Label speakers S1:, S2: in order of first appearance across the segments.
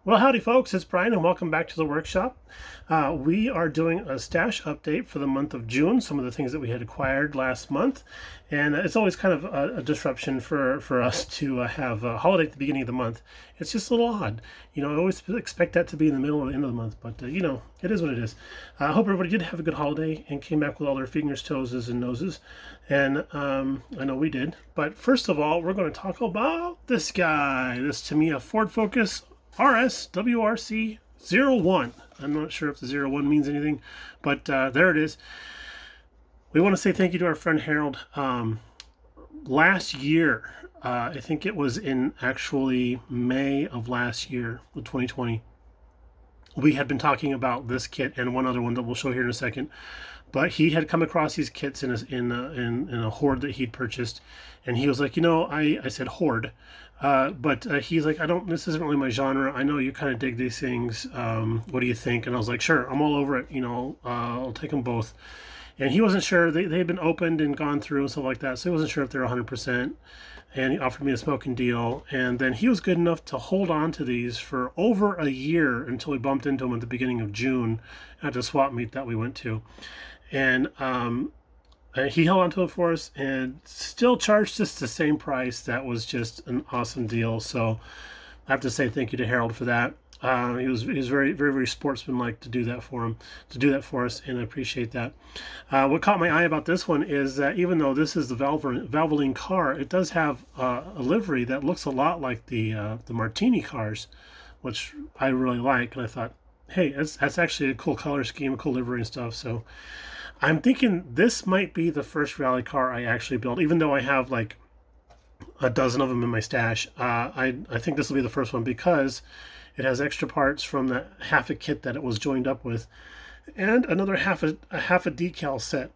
S1: Well, howdy, folks. It's Brian, and welcome back to the workshop. We are doing a stash update for the month of June, some of the things that we had acquired last month. And it's always kind of a disruption for us to have a holiday at the beginning of the month. It's just a little odd. I always expect that to be in the middle or the end of the month, but it is what it is. I hope everybody did have a good holiday and came back with all their fingers, toes, and noses. And I know we did. But first of all, we're going to talk about this guy, this Tamiya Ford Focus RSWRC01. I'm not sure if the 01 means anything, but there it is. We want to say thank you to our friend Harold. Last year, I think it was in actually May of last year, 2020, we had been talking about this kit and one other one that we'll show here in a second. But he had come across these kits in a hoard that he'd purchased, and he was like, I said hoard, but he's like, this isn't really my genre. I know you kind of dig these things. What do you think? And I was like, sure, I'm all over it. I'll take them both. And he wasn't sure. They had been opened and gone through and stuff like that, so he wasn't sure if they're 100%. And he offered me a smoking deal. And then he was good enough to hold on to these for over a year until we bumped into them at the beginning of June at the swap meet that we went to. And he held on to it for us and still charged us the same price. That was just an awesome deal. So I have to say thank you to Harold for that. He was very, very, very sportsmanlike to do that for us, and I appreciate that. What caught my eye about this one is that even though this is the Valvoline car, it does have a livery that looks a lot like the Martini cars, which I really like. And I thought, hey, that's actually a cool color scheme, a cool livery and stuff. So I'm thinking this might be the first rally car I actually built, even though I have like a dozen of them in my stash. I think this will be the first one because it has extra parts from the half a kit that it was joined up with, and another half a decal set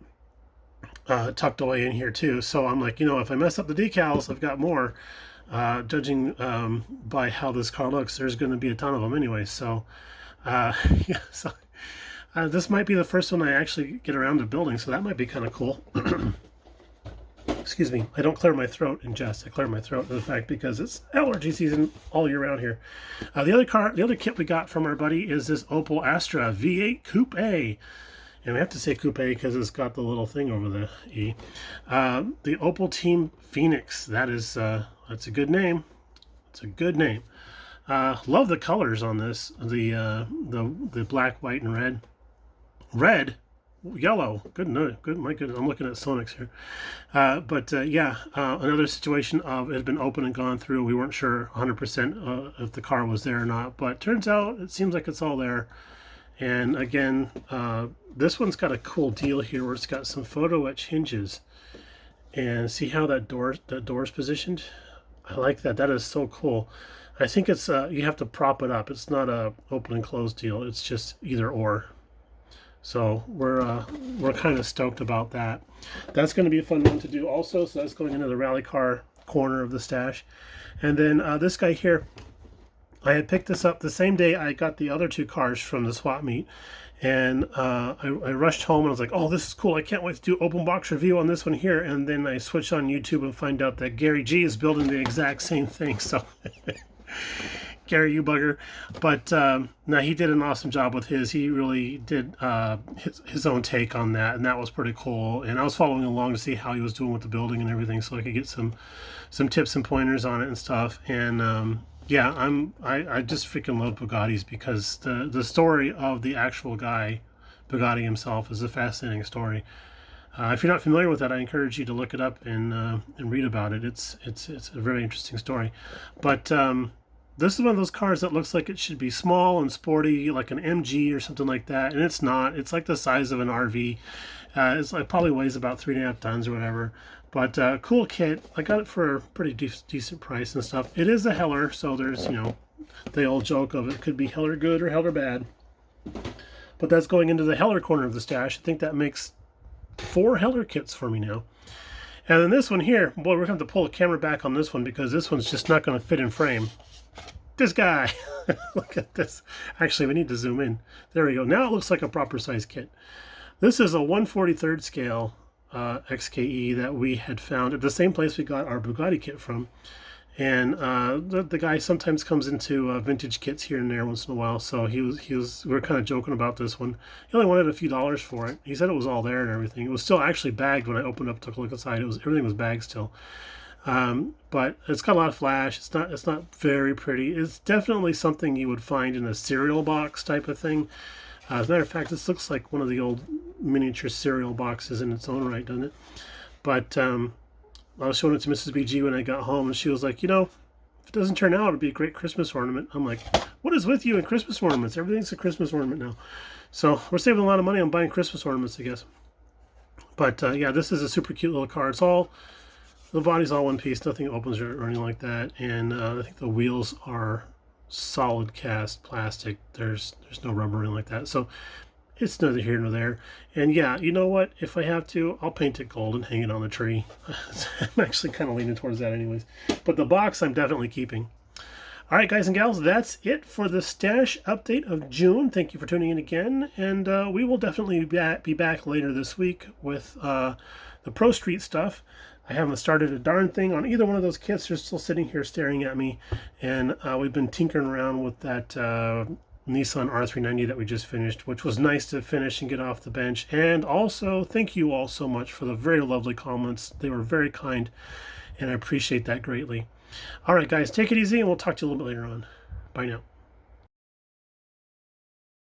S1: tucked away in here too. So I'm like, if I mess up the decals, I've got more. Judging by how this car looks, there's going to be a ton of them anyway. So, yeah. So this might be the first one I actually get around to building. So that might be kind of cool. Excuse me, I don't clear my throat in jest. I clear my throat in fact because it's allergy season all year round here. The other kit we got from our buddy is this Opel Astra V8 Coupe, and we have to say coupe because it's got the little thing over the E. The Opel Team Phoenix. That's a good name. It's a good name. Love the colors on this. The black, white, and red. Red. Yellow. Good. My goodness. I'm looking at Sonics here. Another situation of it had been open and gone through. We weren't sure 100% if the car was there or not, but turns out it seems like it's all there. And again, this one's got a cool deal here where it's got some photo etch hinges. And see how that door's positioned? I like that. That is so cool. I think it's you have to prop it up. It's not a open and close deal. It's just either or. So we're kind of stoked about that. That's going to be a fun one to do also. So that's going into the rally car corner of the stash. And then this guy here, I had picked this up the same day I got the other two cars from the swap meet. And I rushed home and I was like, oh, this is cool. I can't wait to do open box review on this one here. And then I switched on YouTube and find out that Gary G is building the exact same thing. So Gary, you bugger. But no, he did an awesome job with his. He really did his own take on that, and that was pretty cool. And I was following along to see how he was doing with the building and everything, so I could get some tips and pointers on it and stuff. And I just freaking love Bugattis because the story of the actual guy, Bugatti himself, is a fascinating story. If you're not familiar with that, I encourage you to look it up and read about it. It's a very interesting story. But this is one of those cars that looks like it should be small and sporty, like an MG or something like that, and it's not. It's like the size of an RV. It's like probably weighs about 3.5 tons or whatever. But cool kit. I got it for a pretty decent price and stuff. It is a Heller, so there's the old joke of it could be Heller good or Heller bad. But that's going into the Heller corner of the stash. I think that makes 4 Heller kits for me now. And then this one here, boy, we're going to have to pull the camera back on this one because this one's just not going to fit in frame. This guy, look at this. Actually, we need to zoom in. There we go. Now it looks like a proper size kit. This is a 1/43 scale XKE that we had found at the same place we got our Bugatti kit from. And the guy sometimes comes into vintage kits here and there once in a while. So we were kind of joking about this one. He only wanted a few dollars for it. He said it was all there and everything. It was still actually bagged when I opened up, took a look inside. Everything was bagged still. But it's got a lot of flash. It's not very pretty. It's definitely something you would find in a cereal box type of thing. As a matter of fact, this looks like one of the old miniature cereal boxes in its own right, doesn't it? But I was showing it to Mrs. BG when I got home, and she was like, if it doesn't turn out, it'd be a great Christmas ornament. I'm like, what is with you and Christmas ornaments? Everything's a Christmas ornament now. So we're saving a lot of money on buying Christmas ornaments, I guess. But yeah, this is a super cute little car. The body's all one piece, nothing opens or anything like that. And I think the wheels are solid cast plastic. There's no rubber or anything like that. So it's neither here nor there. And yeah, you know what? If I have to, I'll paint it gold and hang it on the tree. I'm actually kind of leaning towards that anyways. But the box I'm definitely keeping. All right, guys and gals, that's it for the stash update of June. Thank you for tuning in again. And we will definitely be back later this week with the Pro Street stuff. I haven't started a darn thing on either one of those kits. They're still sitting here staring at me. And we've been tinkering around with that Nissan R390 that we just finished, which was nice to finish and get off the bench. And also, thank you all so much for the very lovely comments. They were very kind, and I appreciate that greatly. All right, guys, take it easy, and we'll talk to you a little bit later on. Bye now.